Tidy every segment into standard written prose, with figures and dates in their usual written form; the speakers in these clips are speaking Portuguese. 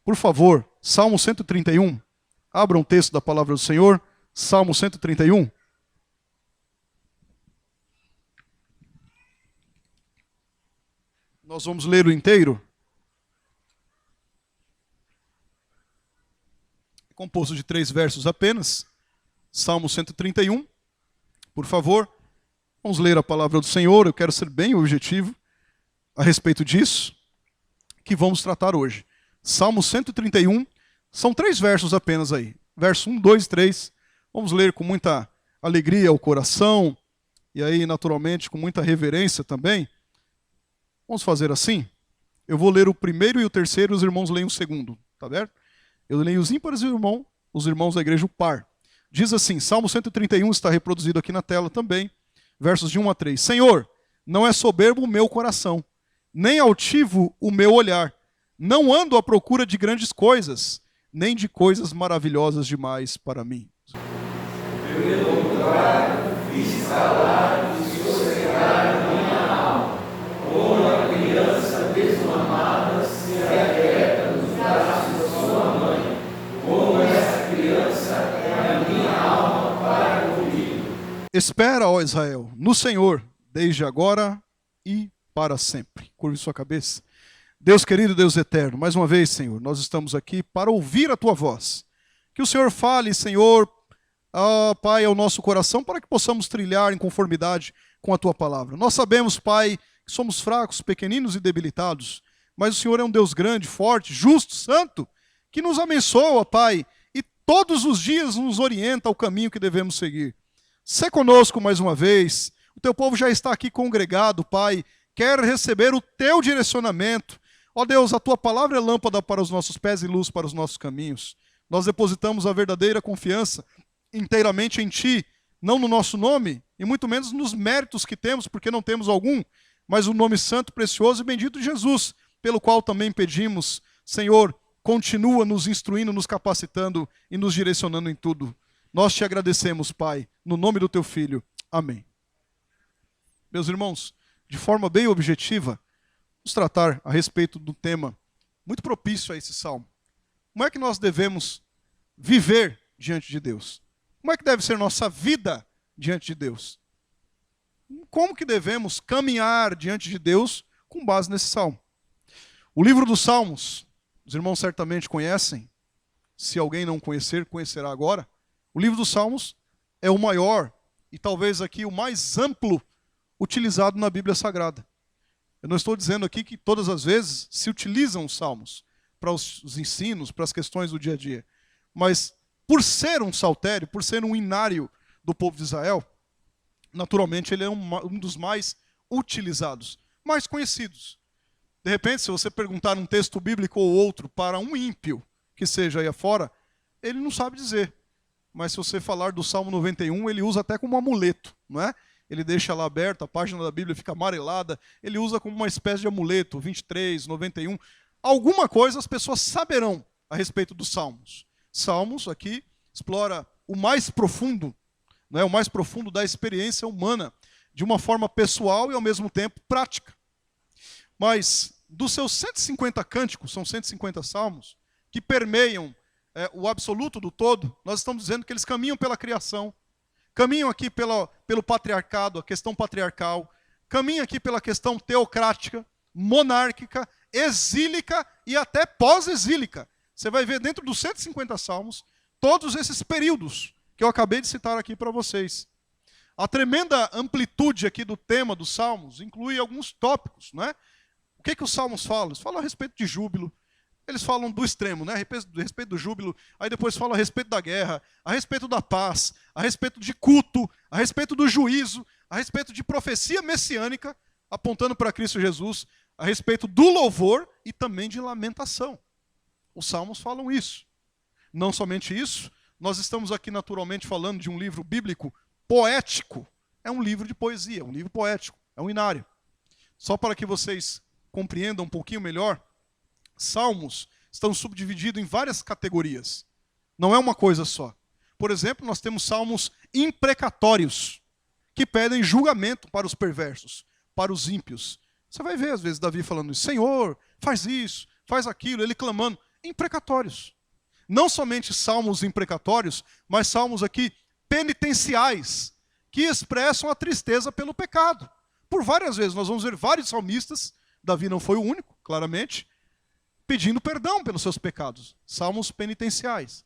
Por favor, Salmo 131. Abra um texto da palavra do Senhor. Salmo 131. Nós vamos ler o inteiro. É composto de 3 versos apenas. Salmo 131. Por favor, vamos ler a palavra do Senhor. Eu quero ser bem objetivo a respeito disso que vamos tratar hoje. Salmo 131, são 3 versos apenas aí. Verso 1, 2 e 3. Vamos ler com muita alegria ao coração, e aí, naturalmente, com muita reverência também. Vamos fazer assim? Eu vou ler o primeiro e o terceiro, os irmãos leem o segundo, tá certo? Eu leio os ímpares e os irmãos da igreja o par. Diz assim, Salmo 131 está reproduzido aqui na tela também, versos de 1 a 3. Senhor, não é soberbo o meu coração, nem altivo o meu olhar. Não ando à procura de grandes coisas, nem de coisas maravilhosas demais para mim. Pelo contrário, fiz calar e sossegar minha alma, como a criança desmamada se aquieta nos braços de sua mãe, como essa criança é a minha alma para comigo. Espera, ó Israel, no Senhor, desde agora e para sempre. Curve sua cabeça. Deus querido, Deus eterno, mais uma vez, Senhor, nós estamos aqui para ouvir a Tua voz. Que o Senhor fale, Senhor, Pai, ao nosso coração, para que possamos trilhar em conformidade com a Tua palavra. Nós sabemos, Pai, que somos fracos, pequeninos e debilitados, mas o Senhor é um Deus grande, forte, justo, santo, que nos abençoa, Pai, e todos os dias nos orienta ao caminho que devemos seguir. Sê conosco mais uma vez, o Teu povo já está aqui congregado, Pai, quer receber o Teu direcionamento. Ó Deus, a Tua palavra é lâmpada para os nossos pés e luz para os nossos caminhos. Nós depositamos a verdadeira confiança inteiramente em Ti, não no nosso nome, e muito menos nos méritos que temos, porque não temos algum, mas o nome santo, precioso e bendito de Jesus, pelo qual também pedimos, Senhor, continua nos instruindo, nos capacitando e nos direcionando em tudo. Nós Te agradecemos, Pai, no nome do Teu Filho. Amém. Meus irmãos, de forma bem objetiva, vamos tratar a respeito do tema muito propício a esse salmo. Como é que nós devemos viver diante de Deus? Como é que deve ser nossa vida diante de Deus? Como que devemos caminhar diante de Deus com base nesse salmo? O livro dos Salmos, os irmãos certamente conhecem, se alguém não conhecer, conhecerá agora. O livro dos Salmos é o maior e talvez aqui o mais amplo utilizado na Bíblia Sagrada. Eu não estou dizendo aqui que todas as vezes se utilizam os salmos para os ensinos, para as questões do dia a dia. Mas por ser um saltério, por ser um inário do povo de Israel, naturalmente ele é um dos mais utilizados, mais conhecidos. De repente, se você perguntar um texto bíblico ou outro para um ímpio, que seja aí afora, ele não sabe dizer. Mas se você falar do Salmo 91, ele usa até como amuleto, não é? Ele deixa lá aberto, a página da Bíblia fica amarelada, ele usa como uma espécie de amuleto, 23, 91. Alguma coisa as pessoas saberão a respeito dos Salmos. Salmos aqui explora o mais profundo, o mais profundo da experiência humana, de uma forma pessoal e ao mesmo tempo prática. Mas dos seus 150 cânticos, são 150 salmos, que permeiam o absoluto do todo, nós estamos dizendo que eles caminham pela criação, caminham aqui pelo patriarcado, a questão patriarcal, caminham aqui pela questão teocrática, monárquica, exílica e até pós-exílica. Você vai ver dentro dos 150 salmos todos esses períodos que eu acabei de citar aqui para vocês. A tremenda amplitude aqui do tema dos salmos inclui alguns tópicos, não é? O que os salmos falam? Eles falam a respeito de júbilo. Eles falam do extremo, né? A respeito do júbilo, aí depois falam a respeito da guerra, a respeito da paz, a respeito de culto, a respeito do juízo, a respeito de profecia messiânica, apontando para Cristo Jesus, a respeito do louvor e também de lamentação. Os salmos falam isso. Não somente isso, nós estamos aqui naturalmente falando de um livro bíblico poético. É um livro de poesia, um livro poético, é um inário. Só para que vocês compreendam um pouquinho melhor, salmos estão subdivididos em várias categorias. Não é uma coisa só. Por exemplo, nós temos salmos imprecatórios. que pedem julgamento para os perversos, para os ímpios. Você vai ver, às vezes, Davi falando isso, Senhor, faz isso, faz aquilo, ele clamando, imprecatórios. Não somente salmos imprecatórios, mas salmos aqui penitenciais, que expressam a tristeza pelo pecado. Por várias vezes, nós vamos ver vários salmistas, Davi não foi o único, claramente, pedindo perdão pelos seus pecados. Salmos penitenciais.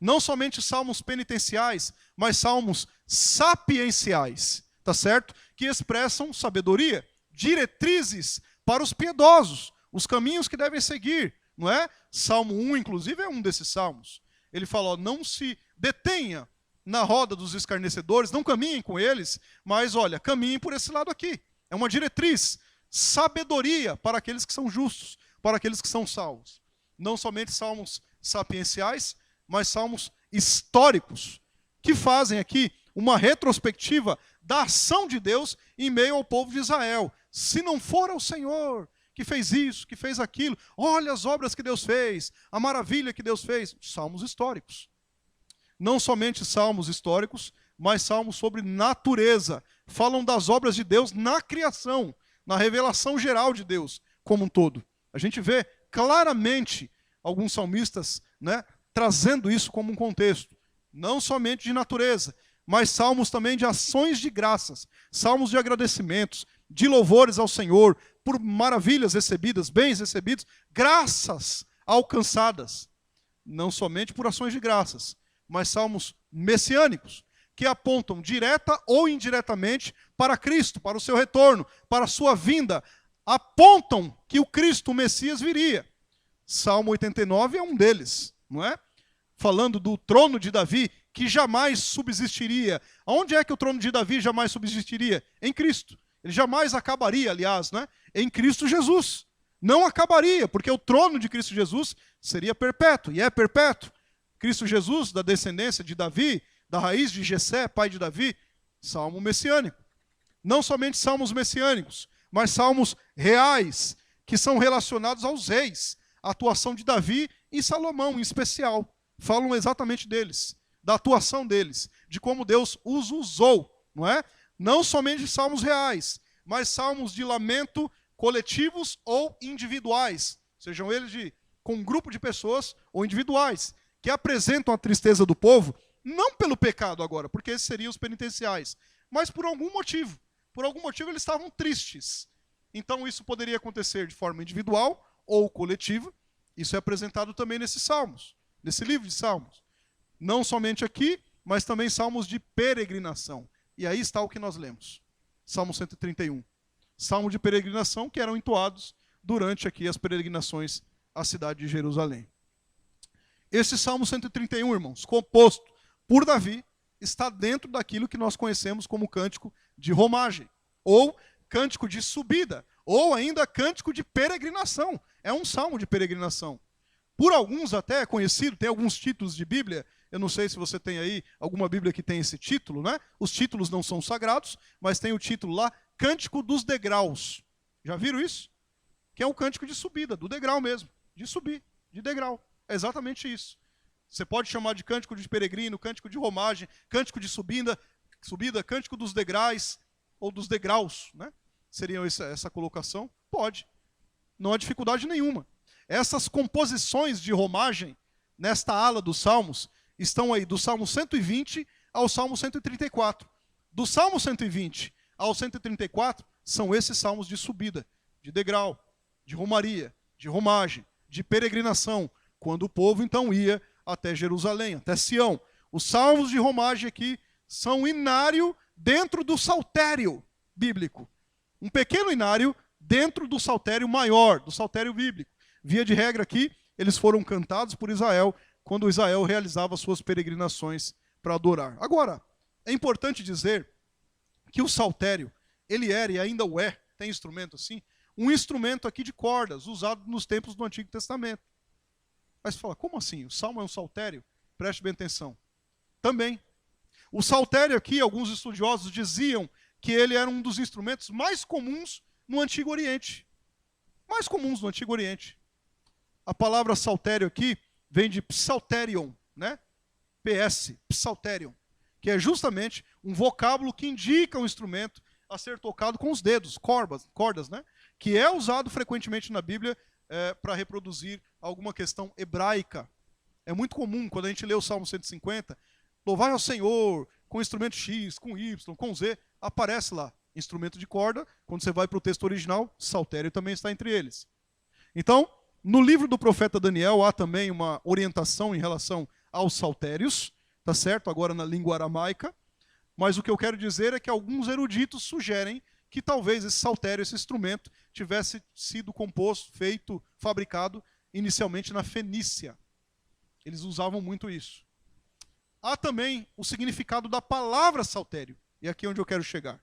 Não somente salmos penitenciais, mas salmos sapienciais, tá certo? Que expressam sabedoria, diretrizes para os piedosos, os caminhos que devem seguir, não é? Salmo 1, inclusive, é um desses salmos. Ele fala, ó, não se detenha na roda dos escarnecedores, não caminhem com eles, mas, olha, caminhem por esse lado aqui. É uma diretriz, sabedoria para aqueles que são justos, para aqueles que são salvos. Não somente salmos sapienciais, mas salmos históricos, que fazem aqui uma retrospectiva da ação de Deus em meio ao povo de Israel. Se não for o Senhor que fez isso, que fez aquilo, olha as obras que Deus fez, a maravilha que Deus fez. Salmos históricos. Não somente salmos históricos, mas salmos sobre natureza. Falam das obras de Deus na criação, na revelação geral de Deus como um todo. A gente vê claramente alguns salmistas, né, trazendo isso como um contexto. Não somente de natureza, mas salmos também de ações de graças, salmos de agradecimentos, de louvores ao Senhor, por maravilhas recebidas, bens recebidos, graças alcançadas. Não somente por ações de graças, mas salmos messiânicos, que apontam direta ou indiretamente para Cristo, para o seu retorno, para a sua vinda. Apontam que o Cristo, o Messias, viria. Salmo 89 é um deles, não é? Falando do trono de Davi, que jamais subsistiria. Onde é que o trono de Davi jamais subsistiria? Em Cristo. Ele jamais acabaria, aliás, né? Em Cristo Jesus. Não acabaria, porque o trono de Cristo Jesus seria perpétuo, e é perpétuo. Cristo Jesus, da descendência de Davi, da raiz de Jessé, pai de Davi, salmo messiânico. Não somente salmos messiânicos, mas salmos reais, que são relacionados aos reis. A atuação de Davi e Salomão, em especial. Falam exatamente deles, da atuação deles, de como Deus os usou, não é? Não somente salmos reais, mas salmos de lamento coletivos ou individuais, sejam eles com um grupo de pessoas ou individuais, que apresentam a tristeza do povo, não pelo pecado agora, porque esses seriam os penitenciais, mas por algum motivo. Por algum motivo eles estavam tristes. Então isso poderia acontecer de forma individual ou coletiva. Isso é apresentado também nesses salmos, nesse livro de salmos. Não somente aqui, mas também salmos de peregrinação. E aí está o que nós lemos. Salmo 131. Salmo de peregrinação que eram entoados durante aqui as peregrinações à cidade de Jerusalém. Esse Salmo 131, irmãos, composto por Davi, está dentro daquilo que nós conhecemos como cântico de romagem, ou cântico de subida, ou ainda cântico de peregrinação. É um salmo de peregrinação. Por alguns até é conhecido, tem alguns títulos de Bíblia, eu não sei se você tem aí alguma Bíblia que tem esse título, né? Os títulos não são sagrados, mas tem o título lá, Cântico dos Degraus. Já viram isso? Que é um cântico de subida, do degrau mesmo, de subir, de degrau. É exatamente isso. Você pode chamar de cântico de peregrino, cântico de romagem, cântico de subida, cântico dos degraus, ou dos degraus, né? Seria essa colocação? Pode. Não há dificuldade nenhuma. Essas composições de romagem, nesta ala dos salmos, estão aí do Salmo 120 ao Salmo 134. Do Salmo 120 ao 134, são esses salmos de subida, de degrau, de romaria, de romagem, de peregrinação, quando o povo então ia até Jerusalém, até Sião. Os salmos de romagem aqui são inário dentro do saltério bíblico. Um pequeno inário dentro do saltério maior, do saltério bíblico. Via de regra aqui, eles foram cantados por Israel quando Israel realizava suas peregrinações para adorar. Agora, é importante dizer que o saltério, ele era e ainda o é, tem instrumento assim, um instrumento aqui de cordas, usado nos tempos do Antigo Testamento. Mas você fala, como assim? O salmo é um saltério? Preste bem atenção. Também. O saltério aqui, alguns estudiosos diziam que ele era um dos instrumentos mais comuns no Antigo Oriente. Mais comuns no Antigo Oriente. A palavra saltério aqui vem de psalterion, né? PS, psalterion, que é justamente um vocábulo que indica um instrumento a ser tocado com os dedos, cordas, né? Que é usado frequentemente na Bíblia para reproduzir alguma questão hebraica. É muito comum, quando a gente lê o Salmo 150, louvai ao Senhor com instrumento X, com Y, com Z, aparece lá, instrumento de corda. Quando você vai para o texto original, saltério também está entre eles. Então, no livro do profeta Daniel, há também uma orientação em relação aos saltérios, tá certo? Agora na língua aramaica. Mas o que eu quero dizer é que alguns eruditos sugerem que talvez esse saltério, esse instrumento, tivesse sido composto, feito, fabricado inicialmente na Fenícia. Eles usavam muito isso. Há também o significado da palavra saltério. E aqui é onde eu quero chegar.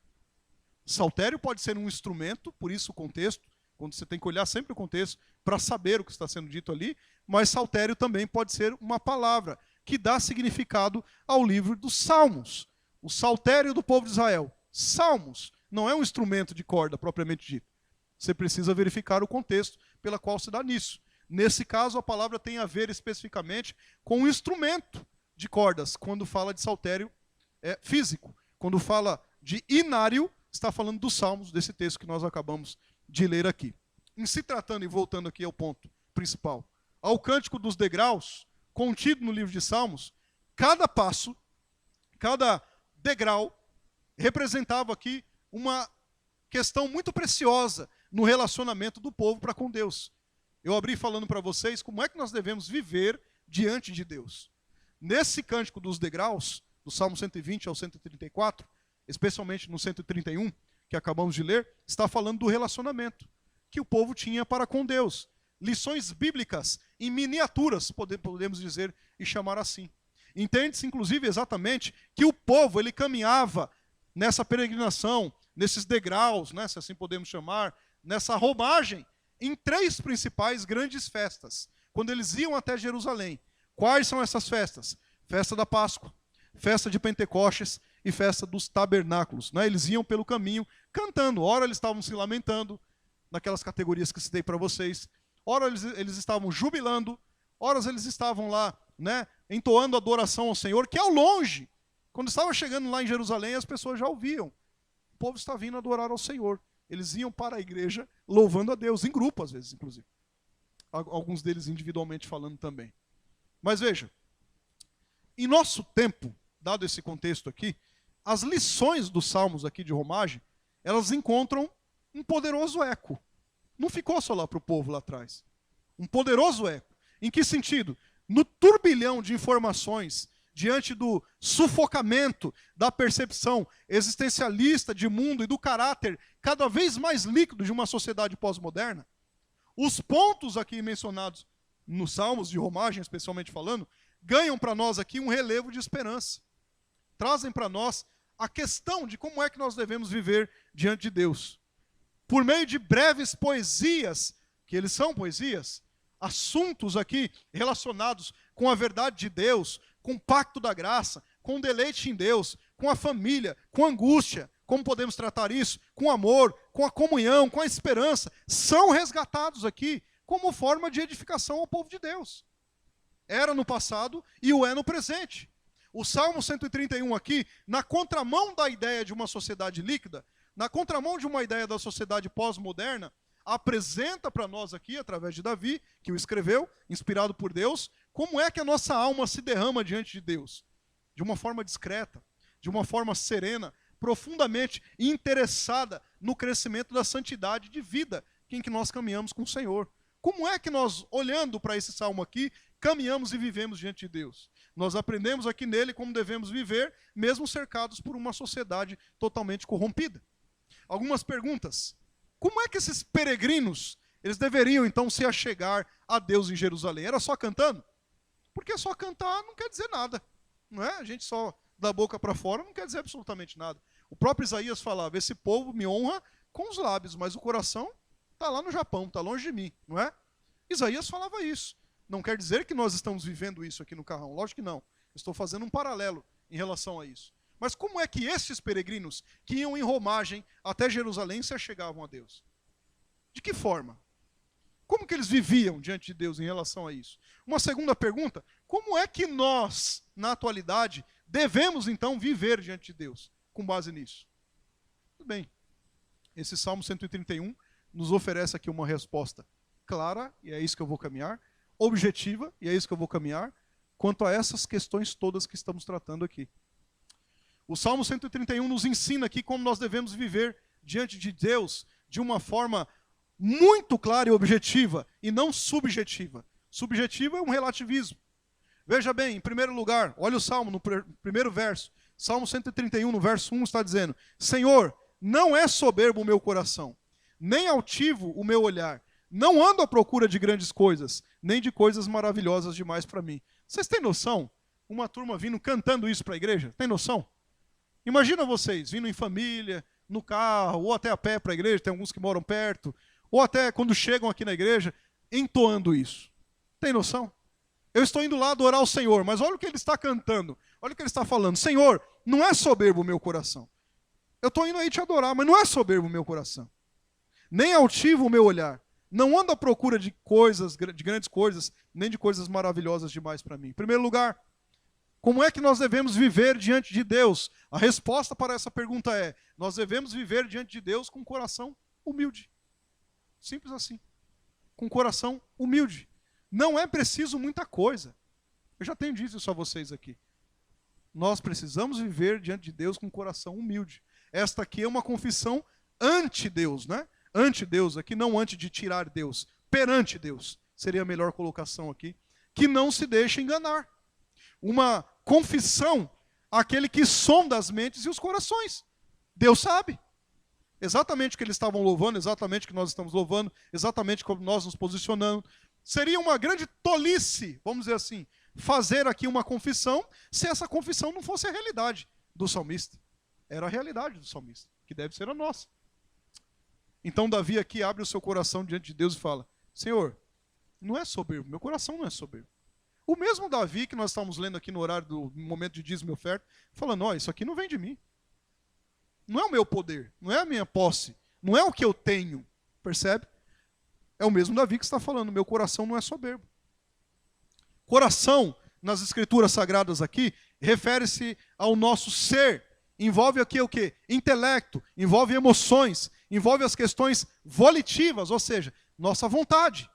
Saltério pode ser um instrumento, por isso o contexto, quando você tem que olhar sempre o contexto para saber o que está sendo dito ali, mas saltério também pode ser uma palavra que dá significado ao livro dos Salmos. O saltério do povo de Israel. Salmos não é um instrumento de corda propriamente dito. Você precisa verificar o contexto pela qual se dá nisso. Nesse caso, a palavra tem a ver especificamente com o instrumento de cordas, quando fala de saltério físico. Quando fala de inário, está falando dos Salmos, desse texto que nós acabamos de ler aqui. Em se tratando, e voltando aqui ao ponto principal, ao cântico dos degraus, contido no livro de Salmos, cada passo, cada degrau, representava aqui uma questão muito preciosa no relacionamento do povo para com Deus. Eu abri falando para vocês como é que nós devemos viver diante de Deus. Nesse cântico dos degraus, do Salmo 120 ao 134, especialmente no 131, que acabamos de ler, está falando do relacionamento que o povo tinha para com Deus. Lições bíblicas em miniaturas, podemos dizer e chamar assim. Entende-se, inclusive, exatamente que o povo ele caminhava nessa peregrinação, nesses degraus, né, se assim podemos chamar, nessa romagem, em três principais grandes festas, quando eles iam até Jerusalém. Quais são essas festas? Festa da Páscoa, festa de Pentecostes e festa dos tabernáculos. Né? Eles iam pelo caminho cantando. Ora eles estavam se lamentando, naquelas categorias que citei para vocês. Ora eles estavam jubilando. Ora eles estavam lá, né, entoando adoração ao Senhor, que ao longe, quando estava chegando lá em Jerusalém, as pessoas já ouviam. O povo está vindo adorar ao Senhor. Eles iam para a igreja louvando a Deus, em grupo às vezes, inclusive. Alguns deles individualmente falando também. Mas veja, em nosso tempo, dado esse contexto aqui, as lições dos salmos aqui de romagem, elas encontram um poderoso eco. Não ficou só lá para o povo lá atrás. Um poderoso eco. Em que sentido? No turbilhão de informações, diante do sufocamento da percepção existencialista de mundo e do caráter cada vez mais líquido de uma sociedade pós-moderna, os pontos aqui mencionados nos Salmos de romagem, especialmente falando, ganham para nós aqui um relevo de esperança. Trazem para nós a questão de como é que nós devemos viver diante de Deus. Por meio de breves poesias, que eles são poesias, assuntos aqui relacionados com a verdade de Deus, com o pacto da graça, com o deleite em Deus, com a família, com a angústia, como podemos tratar isso? Com amor, com a comunhão, com a esperança, são resgatados aqui como forma de edificação ao povo de Deus. Era no passado e o é no presente. O Salmo 131 aqui, na contramão da ideia de uma sociedade líquida, na contramão de uma ideia da sociedade pós-moderna, apresenta para nós aqui, através de Davi, que o escreveu, inspirado por Deus, como é que a nossa alma se derrama diante de Deus. De uma forma discreta, de uma forma serena, profundamente interessada no crescimento da santidade de vida em que nós caminhamos com o Senhor. Como é que nós, olhando para esse salmo aqui, caminhamos e vivemos diante de Deus? Nós aprendemos aqui nele como devemos viver, mesmo cercados por uma sociedade totalmente corrompida. Algumas perguntas. Como é que esses peregrinos, eles deveriam então se achegar a Deus em Jerusalém? Era só cantando? Porque só cantar não quer dizer nada. Não é? A gente só da boca para fora não quer dizer absolutamente nada. O próprio Isaías falava, esse povo me honra com os lábios, mas o coração está lá no Japão, está longe de mim, não é? Isaías falava isso. Não quer dizer que nós estamos vivendo isso aqui no Carrão, lógico que não. Estou fazendo um paralelo em relação a isso. Mas como é que esses peregrinos que iam em romagem até Jerusalém se achegavam a Deus? De que forma? Como que eles viviam diante de Deus em relação a isso? Uma segunda pergunta, como é que nós, na atualidade, devemos então viver diante de Deus com base nisso? Tudo bem. Esse Salmo 131 nos oferece aqui uma resposta clara, e é isso que eu vou caminhar, objetiva, e é isso que eu vou caminhar, quanto a essas questões todas que estamos tratando aqui. O Salmo 131 nos ensina aqui como nós devemos viver diante de Deus de uma forma muito clara e objetiva, e não subjetiva. Subjetiva é um relativismo. Veja bem, em primeiro lugar, olha o Salmo no primeiro verso. Salmo 131, no verso 1, está dizendo: Senhor, não é soberbo o meu coração, nem altivo o meu olhar. Não ando à procura de grandes coisas, nem de coisas maravilhosas demais para mim. Vocês têm noção? Uma turma vindo cantando isso para a igreja? Tem noção? Imagina vocês vindo em família, no carro, ou até a pé para a igreja, tem alguns que moram perto, ou até quando chegam aqui na igreja, entoando isso. Tem noção? Eu estou indo lá adorar o Senhor, mas olha o que ele está cantando, olha o que ele está falando. Senhor, não é soberbo o meu coração. Eu estou indo aí te adorar, mas não é soberbo o meu coração. Nem altivo o meu olhar. Não ando à procura de coisas, de grandes coisas, nem de coisas maravilhosas demais para mim. Em primeiro lugar, como é que nós devemos viver diante de Deus? A resposta para essa pergunta é: nós devemos viver diante de Deus com um coração humilde. Simples assim. Com um coração humilde. Não é preciso muita coisa. Eu já tenho dito isso a vocês aqui. Nós precisamos viver diante de Deus com um coração humilde. Esta aqui é uma confissão ante Deus, né? Ante Deus aqui, não ante de tirar Deus. Perante Deus. Seria a melhor colocação aqui. Que não se deixe enganar. Uma confissão àquele que sonda as mentes e os corações. Deus sabe. Exatamente o que eles estavam louvando, exatamente o que nós estamos louvando, exatamente como nós nos posicionamos. Seria uma grande tolice, vamos dizer assim, fazer aqui uma confissão, se essa confissão não fosse a realidade do salmista. Era a realidade do salmista, que deve ser a nossa. Então Davi aqui abre o seu coração diante de Deus e fala: Senhor, não é soberbo, meu coração não é soberbo. O mesmo Davi que nós estamos lendo aqui no horário do momento de dízimo e oferta, falando: ó, isso aqui não vem de mim. Não é o meu poder, não é a minha posse, não é o que eu tenho, percebe? É o mesmo Davi que está falando: meu coração não é soberbo. Coração, nas escrituras sagradas aqui, refere-se ao nosso ser. Envolve aqui o quê? Intelecto, envolve emoções, envolve as questões volitivas, ou seja, nossa vontade.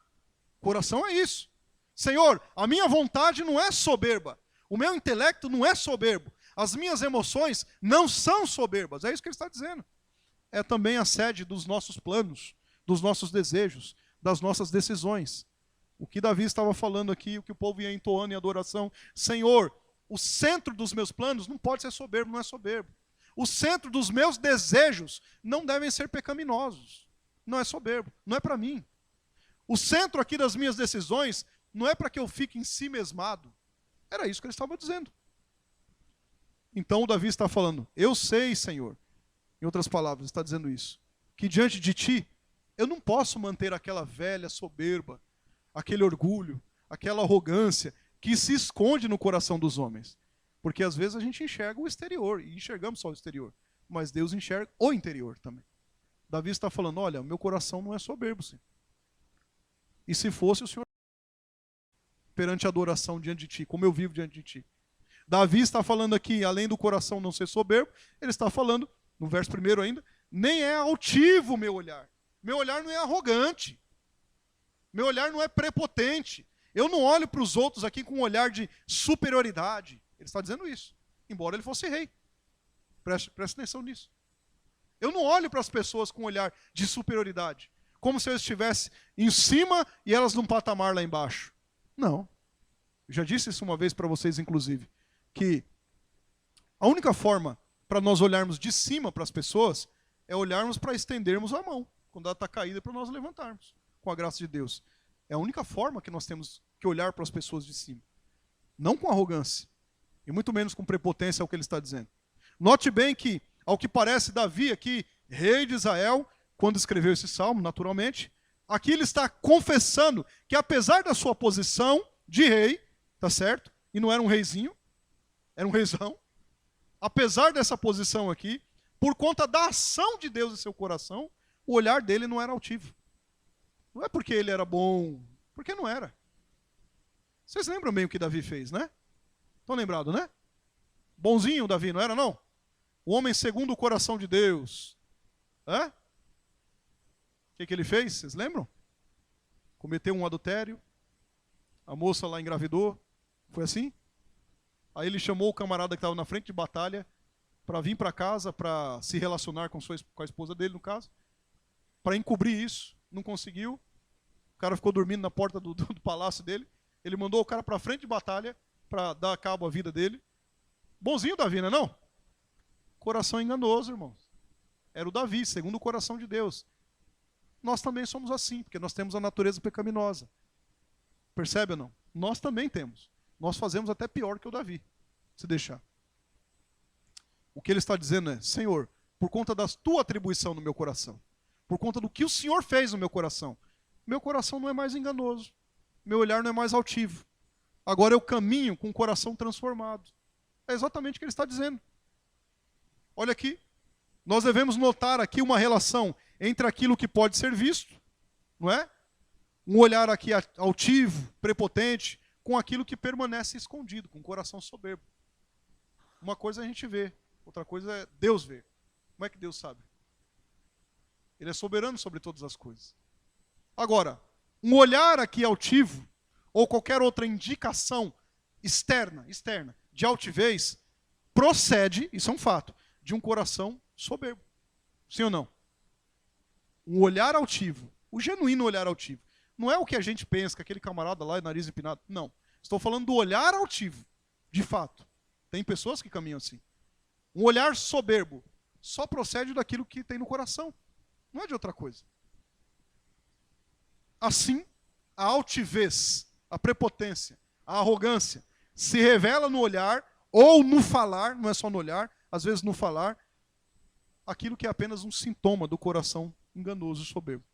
Coração é isso. Senhor, a minha vontade não é soberba, o meu intelecto não é soberbo, as minhas emoções não são soberbas. É isso que ele está dizendo. É também a sede dos nossos planos, dos nossos desejos, das nossas decisões. O que Davi estava falando aqui, o que o povo ia entoando em adoração: Senhor, o centro dos meus planos não pode ser soberbo, não é soberbo. O centro dos meus desejos não devem ser pecaminosos. Não é soberbo, não é para mim. O centro aqui das minhas decisões não é para que eu fique em si mesmado. Era isso que ele estava dizendo. Então o Davi está falando: eu sei, Senhor, em outras palavras, está dizendo isso, que diante de ti, eu não posso manter aquela velha soberba, aquele orgulho, aquela arrogância que se esconde no coração dos homens. Porque às vezes a gente enxerga o exterior, e enxergamos só o exterior, mas Deus enxerga o interior também. Davi está falando: olha, meu coração não é soberbo, Senhor. E se fosse, o Senhor perante a adoração diante de ti, como eu vivo diante de ti. Davi está falando aqui, além do coração não ser soberbo, ele está falando, no verso 1 ainda, nem é altivo o meu olhar. Meu olhar não é arrogante. Meu olhar não é prepotente. Eu não olho para os outros aqui com um olhar de superioridade. Ele está dizendo isso, embora ele fosse rei. Preste atenção nisso. Eu não olho para as pessoas com um olhar de superioridade, como se eu estivesse em cima e elas num patamar lá embaixo. Não. Eu já disse isso uma vez para vocês, inclusive, que a única forma para nós olharmos de cima para as pessoas é olharmos para estendermos a mão, quando ela está caída, para nós levantarmos, com a graça de Deus. É a única forma que nós temos que olhar para as pessoas de cima. Não com arrogância, e muito menos com prepotência, é o que ele está dizendo. Note bem que, ao que parece, Davi aqui, rei de Israel, quando escreveu esse salmo, naturalmente, aqui ele está confessando que, apesar da sua posição de rei, tá certo? E não era um reizinho, era um reizão. Apesar dessa posição aqui, por conta da ação de Deus em seu coração, o olhar dele não era altivo. Não é porque ele era bom, porque não era. Vocês lembram bem o que Davi fez, né? Estão lembrados, né? Bonzinho, Davi, não era não? O homem segundo o coração de Deus. Hã? O que ele fez? Vocês lembram? Cometeu um adultério. A moça lá engravidou. Foi assim? Aí ele chamou o camarada que estava na frente de batalha para vir para casa, para se relacionar com a esposa dele, no caso. Para encobrir isso. Não conseguiu. O cara ficou dormindo na porta do palácio dele. Ele mandou o cara para frente de batalha para dar cabo à vida dele. Bonzinho Davi, não é não? Coração enganoso, irmãos. Era o Davi, segundo o coração de Deus. Nós também somos assim, porque nós temos a natureza pecaminosa. Percebe ou não? Nós também temos. Nós fazemos até pior que o Davi, se deixar. O que ele está dizendo é, Senhor, por conta da tua atribuição no meu coração, por conta do que o Senhor fez no meu coração não é mais enganoso, meu olhar não é mais altivo. Agora eu caminho com o coração transformado. É exatamente o que ele está dizendo. Olha aqui, nós devemos notar aqui uma relação entre aquilo que pode ser visto, não é? Um olhar aqui altivo, prepotente, com aquilo que permanece escondido, com o coração soberbo. Uma coisa a gente vê, outra coisa é Deus ver. Como é que Deus sabe? Ele é soberano sobre todas as coisas. Agora, um olhar aqui altivo, ou qualquer outra indicação externa, de altivez, procede, isso é um fato, de um coração soberbo. Sim ou não? Um olhar altivo, o genuíno olhar altivo. Não é o que a gente pensa, que aquele camarada lá é nariz empinado. Não. Estou falando do olhar altivo, de fato. Tem pessoas que caminham assim. Um olhar soberbo só procede daquilo que tem no coração. Não é de outra coisa. Assim, a altivez, a prepotência, a arrogância se revela no olhar ou no falar, não é só no olhar, às vezes no falar, aquilo que é apenas um sintoma do coração enganoso e soberbo.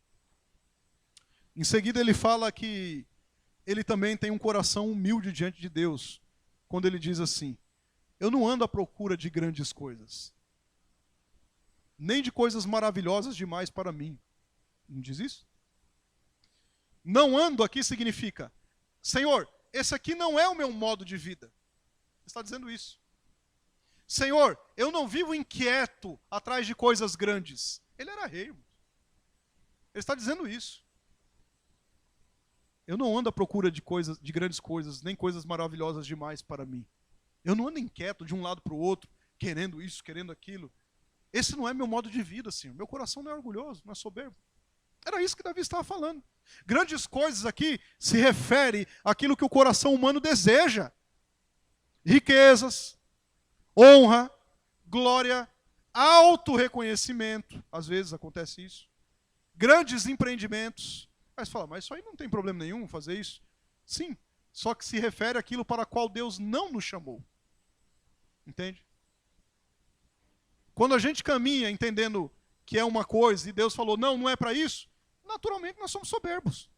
Em seguida ele fala que ele também tem um coração humilde diante de Deus, quando ele diz assim, eu não ando à procura de grandes coisas, nem de coisas maravilhosas demais para mim. Não diz isso? Não ando aqui significa, Senhor, esse aqui não é o meu modo de vida. Ele está dizendo isso. Senhor, eu não vivo inquieto atrás de coisas grandes. Ele era rei. Ele está dizendo isso. Eu não ando à procura de grandes coisas, nem coisas maravilhosas demais para mim. Eu não ando inquieto de um lado para o outro, querendo isso, querendo aquilo. Esse não é meu modo de vida, Senhor. Meu coração não é orgulhoso, não é soberbo. Era isso que Davi estava falando. Grandes coisas aqui se refere àquilo que o coração humano deseja. Riquezas, honra, glória, auto-reconhecimento. Às vezes acontece isso. Grandes empreendimentos. Aí você fala, mas isso aí não tem problema nenhum fazer isso. Sim, só que se refere àquilo para qual Deus não nos chamou. Entende? Quando a gente caminha entendendo que é uma coisa e Deus falou, não é para isso, naturalmente nós somos soberbos.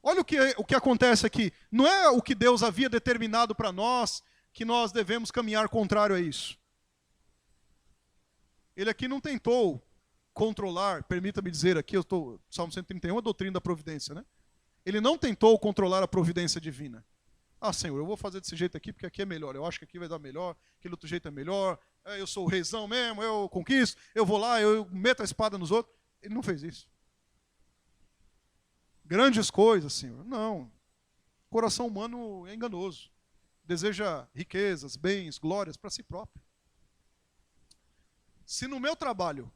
Olha o que acontece aqui. Não é o que Deus havia determinado para nós que nós devemos caminhar contrário a isso. Ele aqui não tentou controlar, permita-me dizer aqui, Salmo 131, a doutrina da providência, né? Ele não tentou controlar a providência divina. Ah, Senhor, eu vou fazer desse jeito aqui porque aqui é melhor. Eu acho que aqui vai dar melhor, aquele outro jeito é melhor. Eu sou o reizão mesmo, eu conquisto, eu vou lá, eu meto a espada nos outros. Ele não fez isso. Grandes coisas, Senhor. Não. O coração humano é enganoso. Deseja riquezas, bens, glórias para si próprio. Se no meu trabalho,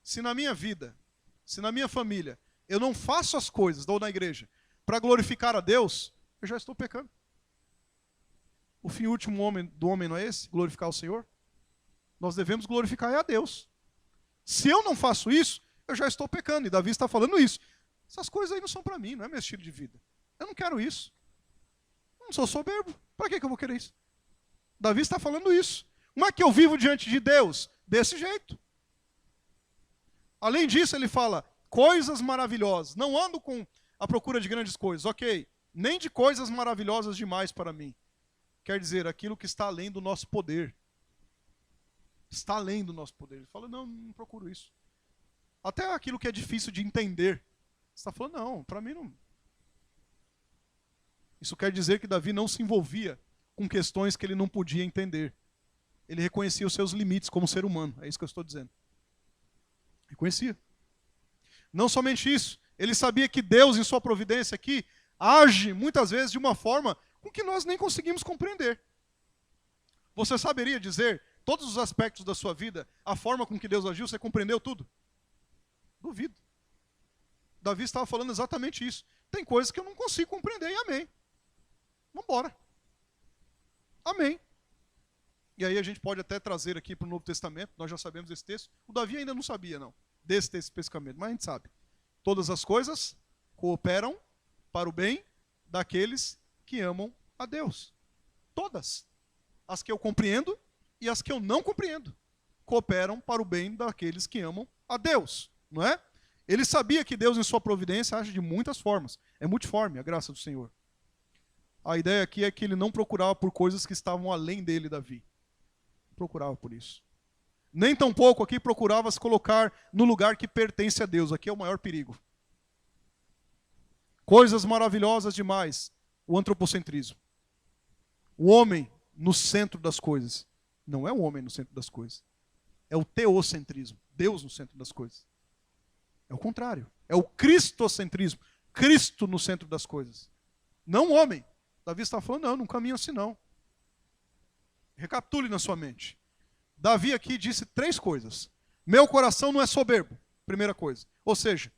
se na minha vida, se na minha família, eu não faço as coisas, ou na igreja, para glorificar a Deus, eu já estou pecando. O fim último do homem não é esse? Glorificar o Senhor? Nós devemos glorificar a Deus. Se eu não faço isso, eu já estou pecando. E Davi está falando isso. Essas coisas aí não são para mim, não é meu estilo de vida. Eu não quero isso. Eu não sou soberbo. Para que eu vou querer isso? Davi está falando isso. Como é que eu vivo diante de Deus? Desse jeito. Além disso, ele fala, coisas maravilhosas. Não ando à procura de grandes coisas. Ok. Nem de coisas maravilhosas demais para mim. Quer dizer, aquilo que está além do nosso poder. Está além do nosso poder. Ele fala, não procuro isso. Até aquilo que é difícil de entender. Você está falando, não, para mim não. Isso quer dizer que Davi não se envolvia com questões que ele não podia entender. Ele reconhecia os seus limites como ser humano. É isso que eu estou dizendo. Reconhecia. Não somente isso, ele sabia que Deus, em sua providência aqui, age muitas vezes de uma forma com que nós nem conseguimos compreender. Você saberia dizer todos os aspectos da sua vida, a forma com que Deus agiu, você compreendeu tudo? Duvido. Davi estava falando exatamente isso. Tem coisas que eu não consigo compreender, e amém. Vamos embora. Amém. E aí a gente pode até trazer aqui para o Novo Testamento, nós já sabemos esse texto. O Davi ainda não sabia, não, desse texto especificamente, mas a gente sabe. Todas as coisas cooperam para o bem daqueles que amam a Deus. Todas. As que eu compreendo e as que eu não compreendo cooperam para o bem daqueles que amam a Deus, não é? Ele sabia que Deus, em sua providência, age de muitas formas. É multiforme a graça do Senhor. A ideia aqui é que ele não procurava por coisas que estavam além dele, Davi. Não procurava por isso. Nem tampouco aqui procurava se colocar no lugar que pertence a Deus. Aqui é o maior perigo. Coisas maravilhosas demais. O antropocentrismo. O homem no centro das coisas. Não é o homem no centro das coisas. É o teocentrismo. Deus no centro das coisas. É o contrário. É o cristocentrismo. Cristo no centro das coisas. Não o homem. Davi está falando, não caminho assim não. Recapitule na sua mente. Davi aqui disse 3 coisas. Meu coração não é soberbo. Primeira coisa. Ou seja,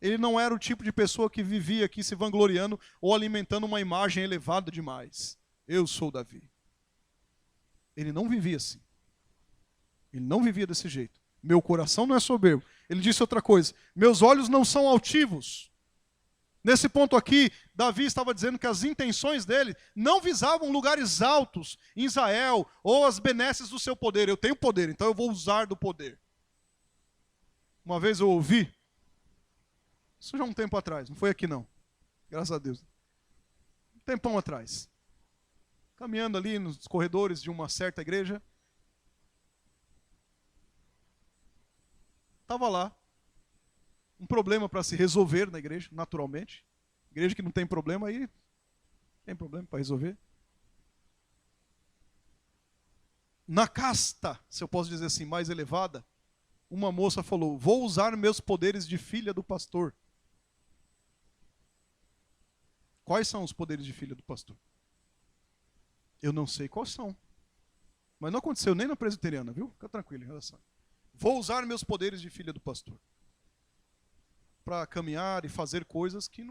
ele não era o tipo de pessoa que vivia aqui se vangloriando ou alimentando uma imagem elevada demais. Eu sou Davi. Ele não vivia assim. Ele não vivia desse jeito. Meu coração não é soberbo. Ele disse outra coisa. Meus olhos não são altivos. Nesse ponto aqui, Davi estava dizendo que as intenções dele não visavam lugares altos em Israel ou as benesses do seu poder. Eu tenho poder, então eu vou usar do poder. Uma vez eu ouvi, isso já há um tempo atrás, não foi aqui não, graças a Deus. Um tempão atrás, caminhando ali nos corredores de uma certa igreja, estava lá, um problema para se resolver na igreja, naturalmente. Igreja que não tem problema, aí tem problema para resolver. Na casta, se eu posso dizer assim, mais elevada, uma moça falou, vou usar meus poderes de filha do pastor. Quais são os poderes de filha do pastor? Eu não sei quais são. Mas não aconteceu nem na presbiteriana, viu? Fica tranquilo em relação. Vou usar meus poderes de filha do pastor para caminhar e fazer coisas que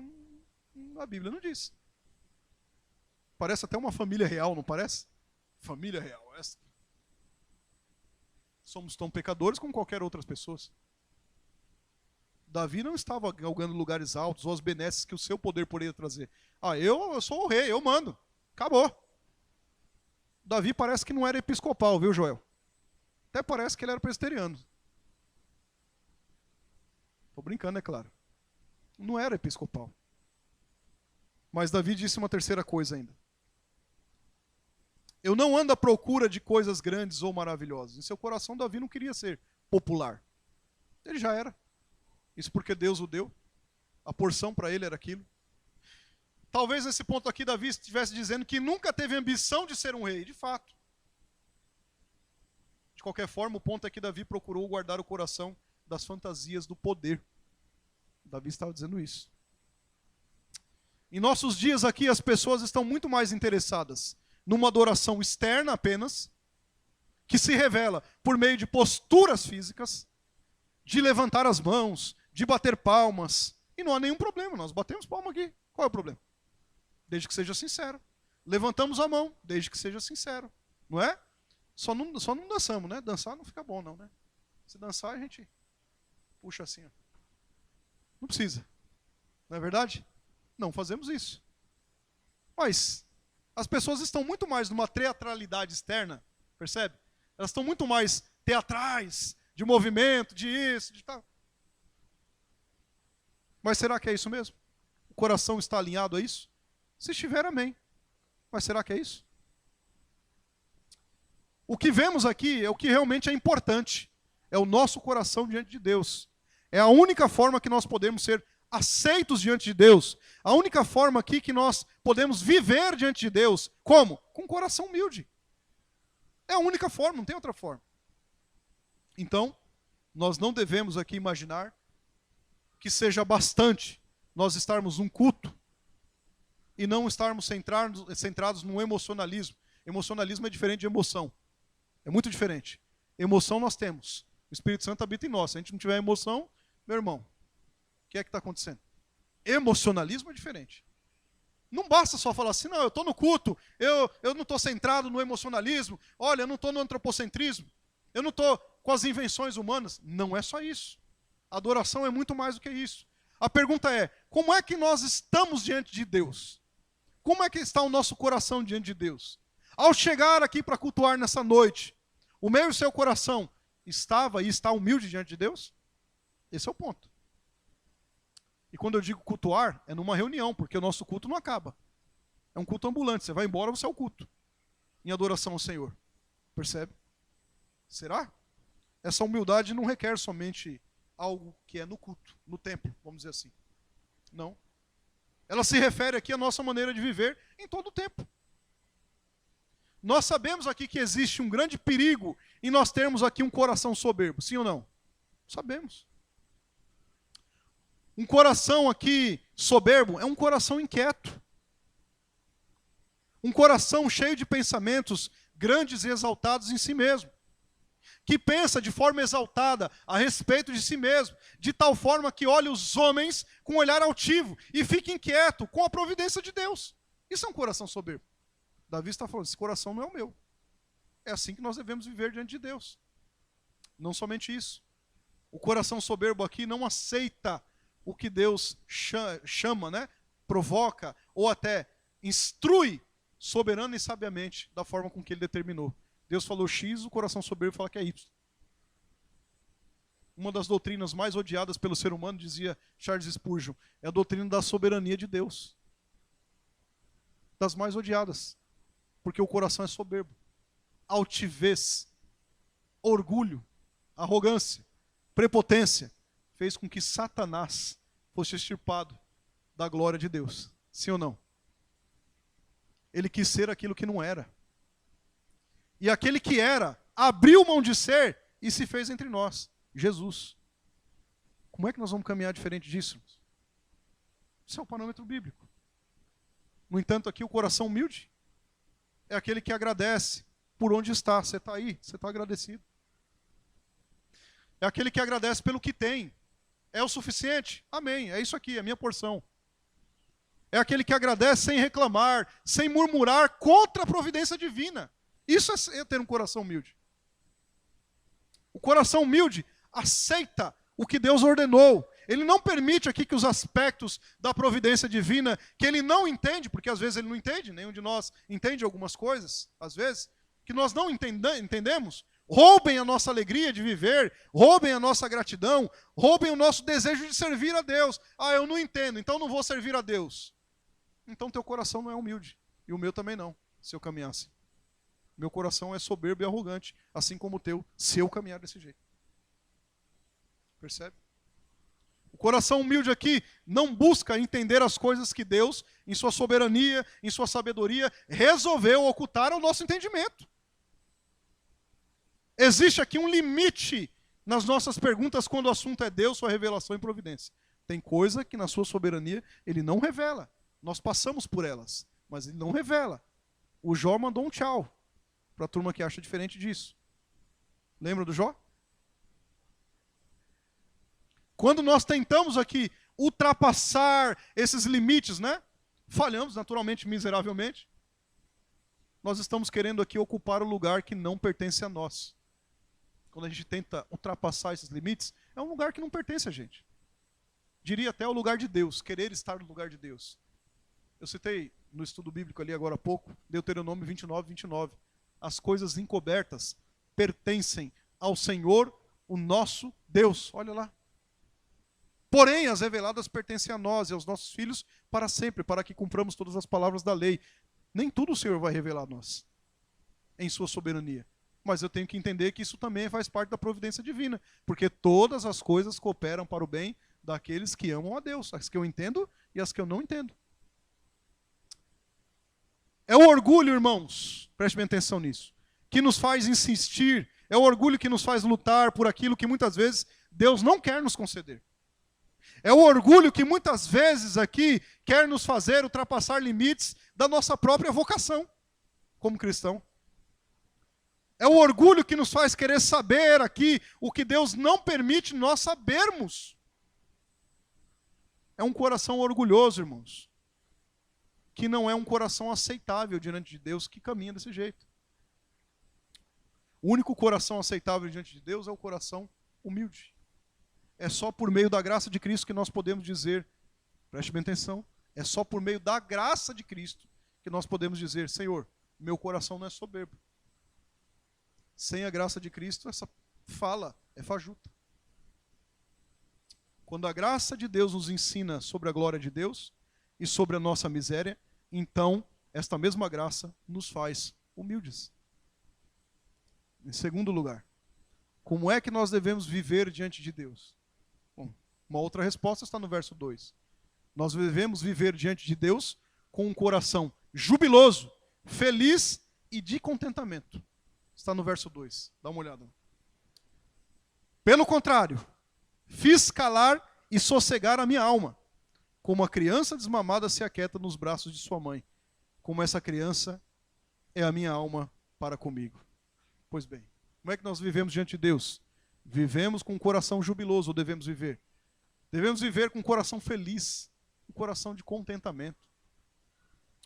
a Bíblia não diz. Parece até uma família real, não parece? Família real, essa. Somos tão pecadores como qualquer outras pessoas. Davi não estava galgando lugares altos ou as benesses que o seu poder poderia trazer. Eu sou o rei, eu mando. Acabou. Davi parece que não era episcopal, viu, Joel? Até parece que ele era presbiteriano. Estou brincando, é claro. Não era episcopal. Mas Davi disse uma terceira coisa ainda. Eu não ando à procura de coisas grandes ou maravilhosas. Em seu coração, Davi não queria ser popular. Ele já era. Isso porque Deus o deu. A porção para ele era aquilo. Talvez nesse ponto aqui Davi estivesse dizendo que nunca teve ambição de ser um rei. De fato. De qualquer forma, o ponto é que Davi procurou guardar o coração das fantasias do poder. Davi estava dizendo isso. Em nossos dias aqui, as pessoas estão muito mais interessadas numa adoração externa apenas, que se revela por meio de posturas físicas, de levantar as mãos, de bater palmas. E não há nenhum problema, nós batemos palma aqui. Qual é o problema? Desde que seja sincero. Levantamos a mão, desde que seja sincero. Não é? Só não dançamos, né? Dançar não fica bom não, né? Se dançar a gente puxa assim, ó. Não precisa. Não é verdade? Não fazemos isso. Mas as pessoas estão muito mais numa teatralidade externa, percebe? Elas estão muito mais teatrais, de movimento, de isso, de tal. Mas será que é isso mesmo? O coração está alinhado a isso? Se estiver, amém. Mas será que é isso? O que vemos aqui é o que realmente é importante. É o nosso coração diante de Deus. É a única forma que nós podemos ser aceitos diante de Deus, a única forma aqui que nós podemos viver diante de Deus, como? Com um coração humilde. É a única forma, não tem outra forma. Então, nós não devemos aqui imaginar que seja bastante nós estarmos num culto e não estarmos centrados no emocionalismo. Emocionalismo é diferente de emoção. É muito diferente. Emoção nós temos. O Espírito Santo habita em nós. Se a gente não tiver emoção, meu irmão, o que é que está acontecendo? Emocionalismo é diferente. Não basta só falar assim, não, eu estou no culto, eu não estou centrado no emocionalismo, olha, eu não estou no antropocentrismo, eu não estou com as invenções humanas. Não é só isso. A adoração é muito mais do que isso. A pergunta é, como é que nós estamos diante de Deus? Como é que está o nosso coração diante de Deus? Ao chegar aqui para cultuar nessa noite, o meu e o seu coração estava e está humilde diante de Deus? Esse é o ponto. E quando eu digo cultuar, é numa reunião, porque o nosso culto não acaba. É um culto ambulante, você vai embora, você é o culto. Em adoração ao Senhor. Percebe? Será? Essa humildade não requer somente algo que é no culto, no templo, vamos dizer assim. Não. Ela se refere aqui à nossa maneira de viver em todo o tempo. Nós sabemos aqui que existe um grande perigo em nós termos aqui um coração soberbo, sim ou não? Sabemos. Um coração aqui soberbo é um coração inquieto. Um coração cheio de pensamentos grandes e exaltados em si mesmo. Que pensa de forma exaltada a respeito de si mesmo, de tal forma que olha os homens com um olhar altivo e fica inquieto com a providência de Deus. Isso é um coração soberbo. Davi está falando, esse coração não é o meu. É assim que nós devemos viver diante de Deus. Não somente isso. O coração soberbo aqui não aceita o que Deus chama, né? Provoca ou até instrui soberano e sabiamente da forma com que ele determinou. Deus falou X, o coração soberbo fala que é Y. Uma das doutrinas mais odiadas pelo ser humano, dizia Charles Spurgeon, é a doutrina da soberania de Deus. Das mais odiadas. Porque o coração é soberbo. Altivez, orgulho, arrogância, prepotência, fez com que Satanás fosse extirpado da glória de Deus. Sim ou não? Ele quis ser aquilo que não era. E aquele que era, abriu mão de ser e se fez entre nós. Jesus. Como é que nós vamos caminhar diferente disso? Isso é um parâmetro bíblico. No entanto, aqui o coração humilde é aquele que agradece por onde está. Você está aí, você está agradecido. É aquele que agradece pelo que tem. É o suficiente? Amém, é isso aqui, é a minha porção. É aquele que agradece sem reclamar, sem murmurar contra a providência divina. Isso é ter um coração humilde. O coração humilde aceita o que Deus ordenou. Ele não permite aqui que os aspectos da providência divina, que ele não entende, porque às vezes ele não entende, nenhum de nós entende algumas coisas, às vezes, que nós não entendemos, roubem a nossa alegria de viver, roubem a nossa gratidão, roubem o nosso desejo de servir a Deus. Ah, eu não entendo, então não vou servir a Deus. Então teu coração não é humilde, e o meu também não, se eu caminhasse. Meu coração é soberbo e arrogante, assim como o teu, se eu caminhar desse jeito. Percebe? O coração humilde aqui não busca entender as coisas que Deus, em sua soberania, em sua sabedoria, resolveu ocultar ao nosso entendimento. Existe aqui um limite nas nossas perguntas quando o assunto é Deus, sua revelação e providência. Tem coisa que na sua soberania ele não revela. Nós passamos por elas, mas ele não revela. O Jó mandou um tchau para a turma que acha diferente disso. Lembra do Jó? Quando nós tentamos aqui ultrapassar esses limites, né? Falhamos naturalmente, miseravelmente. Nós estamos querendo aqui ocupar o lugar que não pertence a nós. Quando a gente tenta ultrapassar esses limites, é um lugar que não pertence a gente. Diria até o lugar de Deus, querer estar no lugar de Deus. Eu citei no estudo bíblico ali agora há pouco, Deuteronômio 29, 29. As coisas encobertas pertencem ao Senhor, o nosso Deus. Olha lá. Porém, as reveladas pertencem a nós e aos nossos filhos para sempre, para que cumpramos todas as palavras da lei. Nem tudo o Senhor vai revelar a nós, em sua soberania. Mas eu tenho que entender que isso também faz parte da providência divina, porque todas as coisas cooperam para o bem daqueles que amam a Deus, as que eu entendo e as que eu não entendo. É o orgulho, irmãos, preste bem atenção nisso, que nos faz insistir, é o orgulho que nos faz lutar por aquilo que muitas vezes Deus não quer nos conceder. É o orgulho que muitas vezes aqui quer nos fazer ultrapassar limites da nossa própria vocação como cristão. É o orgulho que nos faz querer saber aqui o que Deus não permite nós sabermos. É um coração orgulhoso, irmãos, que não é um coração aceitável diante de Deus, que caminha desse jeito. O único coração aceitável diante de Deus é o coração humilde. É só por meio da graça de Cristo que nós podemos dizer, preste bem atenção, é só por meio da graça de Cristo que nós podemos dizer, Senhor, meu coração não é soberbo. Sem a graça de Cristo, essa fala é fajuta. Quando a graça de Deus nos ensina sobre a glória de Deus e sobre a nossa miséria, então esta mesma graça nos faz humildes. Em segundo lugar, como é que nós devemos viver diante de Deus? Bom, uma outra resposta está no verso 2. Nós devemos viver diante de Deus com um coração jubiloso, feliz e de contentamento. Está no verso 2. Dá uma olhada. Pelo contrário, fiz calar e sossegar a minha alma, como a criança desmamada se aquieta nos braços de sua mãe. Como essa criança é a minha alma para comigo. Pois bem, como é que nós vivemos diante de Deus? Vivemos com um coração jubiloso, ou devemos viver? Devemos viver com um coração feliz, um coração de contentamento.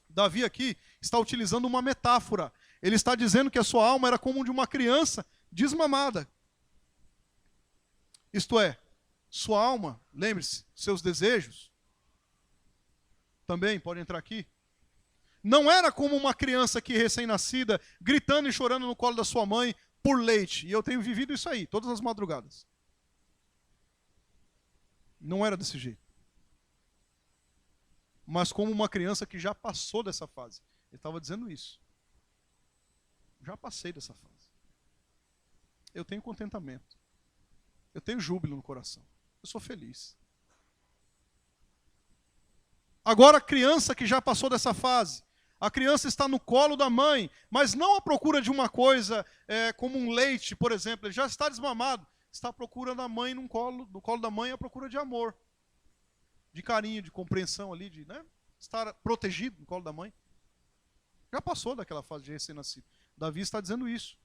Davi aqui está utilizando uma metáfora. Ele está dizendo que a sua alma era como de uma criança desmamada. Isto é, sua alma, lembre-se, seus desejos, também pode entrar aqui, não era como uma criança que recém-nascida, gritando e chorando no colo da sua mãe por leite. E eu tenho vivido isso aí, todas as madrugadas. Não era desse jeito. Mas como uma criança que já passou dessa fase. Ele estava dizendo isso. Já passei dessa fase. Eu tenho contentamento. Eu tenho júbilo no coração. Eu sou feliz. Agora a criança que já passou dessa fase, a criança está no colo da mãe, mas não à procura de uma coisa como um leite, por exemplo. Ele já está desmamado. Está à procura da mãe no colo da mãe, à procura de amor, de carinho, de compreensão ali, de estar protegido no colo da mãe. Já passou daquela fase de recém-nascido. Davi está dizendo isso.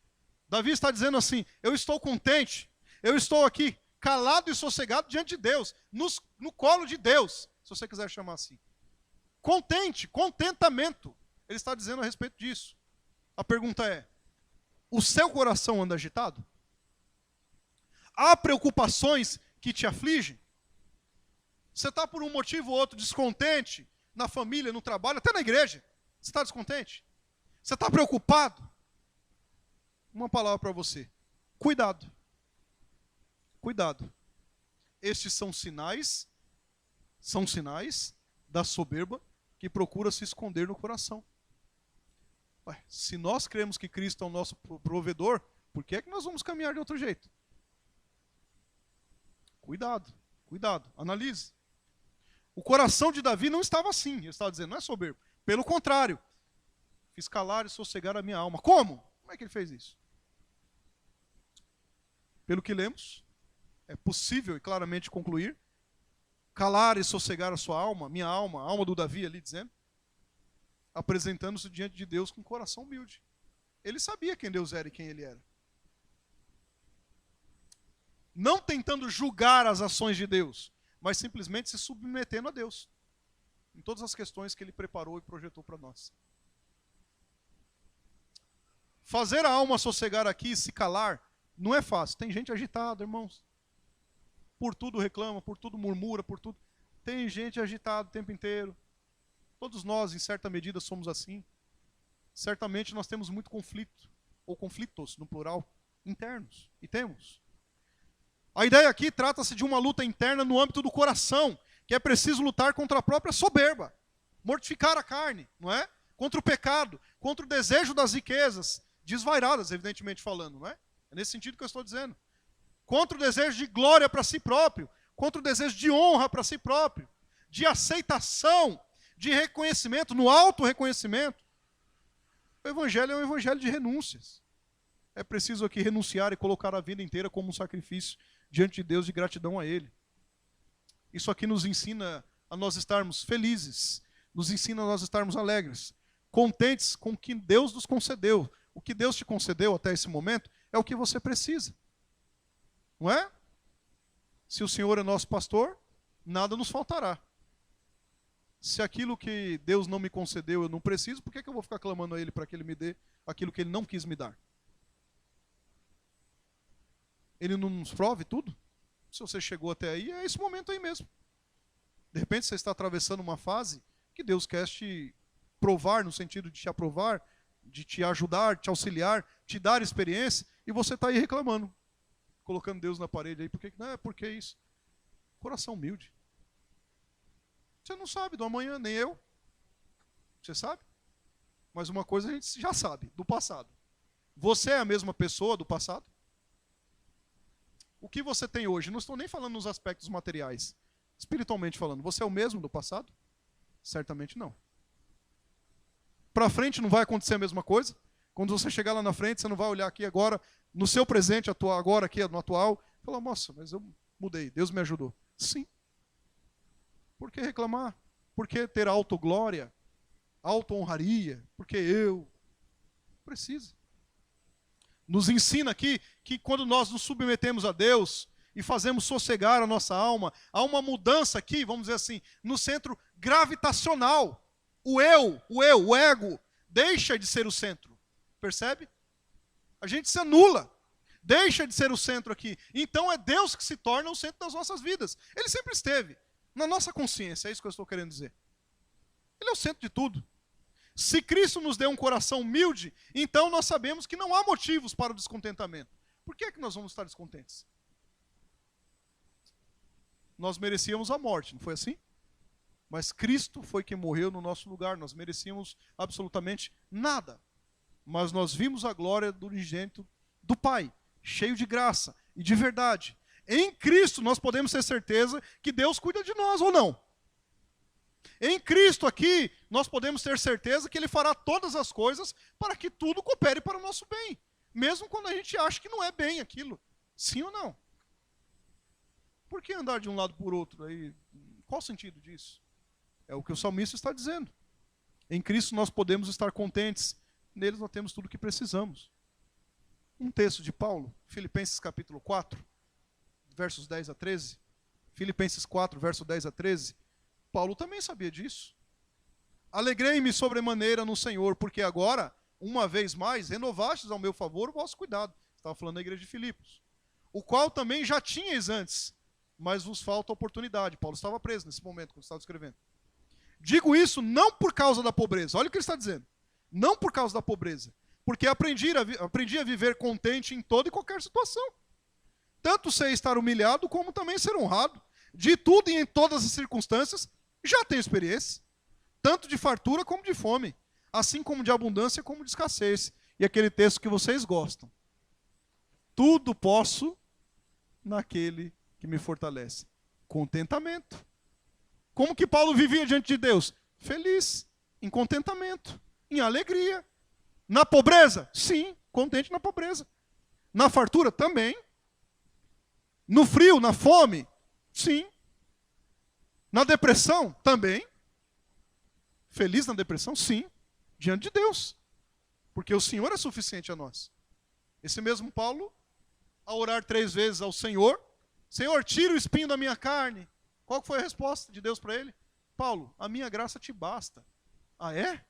Davi está dizendo assim, eu estou contente, eu estou aqui calado e sossegado diante de Deus, no colo de Deus, se você quiser chamar assim. Contente, contentamento. Ele está dizendo a respeito disso. A pergunta é, o seu coração anda agitado? Há preocupações que te afligem? Você está por um motivo ou outro descontente na família, no trabalho, até na igreja. Você está descontente? Você está preocupado? Uma palavra para você. Cuidado. Cuidado. Estes são sinais da soberba que procura se esconder no coração. Ué, se nós cremos que Cristo é o nosso provedor, por que é que nós vamos caminhar de outro jeito? Cuidado, cuidado, analise. O coração de Davi não estava assim, ele estava dizendo, não é soberbo. Pelo contrário, fiz calar e sossegar a minha alma. Como? Como é que ele fez isso? Pelo que lemos, é possível e claramente concluir, calar e sossegar a sua alma, minha alma, a alma do Davi ali dizendo, apresentando-se diante de Deus com um coração humilde. Ele sabia quem Deus era e quem ele era. Não tentando julgar as ações de Deus, mas simplesmente se submetendo a Deus, em todas as questões que Ele preparou e projetou para nós. Fazer a alma sossegar aqui e se calar, não é fácil. Tem gente agitada, irmãos. Por tudo reclama, por tudo murmura, por tudo. Tem gente agitada o tempo inteiro. Todos nós, em certa medida, somos assim. Certamente nós temos muito conflito, ou conflitos, no plural, internos. E temos. A ideia aqui trata-se de uma luta interna no âmbito do coração, que é preciso lutar contra a própria soberba, mortificar a carne, não é? Contra o pecado, contra o desejo das riquezas, desvairadas, evidentemente falando, não é? É nesse sentido que eu estou dizendo. Contra o desejo de glória para si próprio, contra o desejo de honra para si próprio, de aceitação, de reconhecimento, no auto-reconhecimento. O evangelho é um evangelho de renúncias. É preciso aqui renunciar e colocar a vida inteira como um sacrifício diante de Deus de gratidão a Ele. Isso aqui nos ensina a nós estarmos felizes, nos ensina a nós estarmos alegres, contentes com o que Deus nos concedeu. O que Deus te concedeu até esse momento é o que você precisa. Não é? Se o Senhor é nosso pastor, nada nos faltará. Se aquilo que Deus não me concedeu eu não preciso, por que eu vou ficar clamando a Ele para que Ele me dê aquilo que Ele não quis me dar? Ele não nos prove tudo? Se você chegou até aí, é esse momento aí mesmo. De repente você está atravessando uma fase que Deus quer te provar, no sentido de te aprovar, de te ajudar, te auxiliar, te dar experiência, e você está aí reclamando, colocando Deus na parede aí. Por que? Não, é porque isso. Coração humilde. Você não sabe do amanhã, nem eu. Você sabe? Mas uma coisa a gente já sabe, do passado. Você é a mesma pessoa do passado? O que você tem hoje, não estou nem falando nos aspectos materiais, espiritualmente falando, você é o mesmo do passado? Certamente não. Para frente não vai acontecer a mesma coisa? Quando você chegar lá na frente, você não vai olhar aqui agora, no seu presente, agora aqui no atual, e falar, nossa, mas eu mudei, Deus me ajudou. Sim. Por que reclamar? Por que ter autoglória, auto-honraria? Porque eu preciso. Nos ensina aqui que quando nós nos submetemos a Deus e fazemos sossegar a nossa alma, há uma mudança aqui, vamos dizer assim, no centro gravitacional. O ego, deixa de ser o centro. Percebe? A gente se anula. Deixa de ser o centro aqui. Então é Deus que se torna o centro das nossas vidas. Ele sempre esteve na nossa consciência, é isso que eu estou querendo dizer. Ele é o centro de tudo. Se Cristo nos deu um coração humilde, então nós sabemos que não há motivos para o descontentamento. Por que é que nós vamos estar descontentes? Nós merecíamos a morte, não foi assim? Mas Cristo foi quem morreu no nosso lugar, nós merecíamos absolutamente nada. Mas nós vimos a glória do unigênito do Pai, cheio de graça e de verdade. Em Cristo nós podemos ter certeza que Deus cuida de nós ou não. Em Cristo aqui, nós podemos ter certeza que Ele fará todas as coisas para que tudo coopere para o nosso bem. Mesmo quando a gente acha que não é bem aquilo. Sim ou não? Por que andar de um lado por outro? Aí, qual o sentido disso? É o que o salmista está dizendo. Em Cristo nós podemos estar contentes. Neles nós temos tudo o que precisamos. Um texto de Paulo, Filipenses capítulo 4, versos 10 a 13. Filipenses 4, verso 10 a 13. Paulo também sabia disso. Alegrei-me sobremaneira no Senhor, porque agora, uma vez mais, renovastes ao meu favor o vosso cuidado. Estava falando da igreja de Filipos. O qual também já tinhais antes, mas vos falta oportunidade. Paulo estava preso nesse momento, quando estava escrevendo. Digo isso não por causa da pobreza. Olha o que ele está dizendo. Não por causa da pobreza. Porque aprendi a viver contente em toda e qualquer situação. Tanto sei estar humilhado, como também ser honrado. De tudo e em todas as circunstâncias, já tenho experiência. Tanto de fartura como de fome. Assim como de abundância como de escassez. E aquele texto que vocês gostam. Tudo posso naquele que me fortalece. Contentamento. Como que Paulo vivia diante de Deus? Feliz, em contentamento, em alegria. Na pobreza? Sim, contente na pobreza. Na fartura? Também. No frio, na fome? Sim. Na depressão? Também. Feliz na depressão? Sim. Diante de Deus. Porque o Senhor é suficiente a nós. Esse mesmo Paulo, ao orar 3 vezes ao Senhor, Senhor, tira o espinho da minha carne. Qual foi a resposta de Deus para ele? Paulo, a minha graça te basta. Ah, é?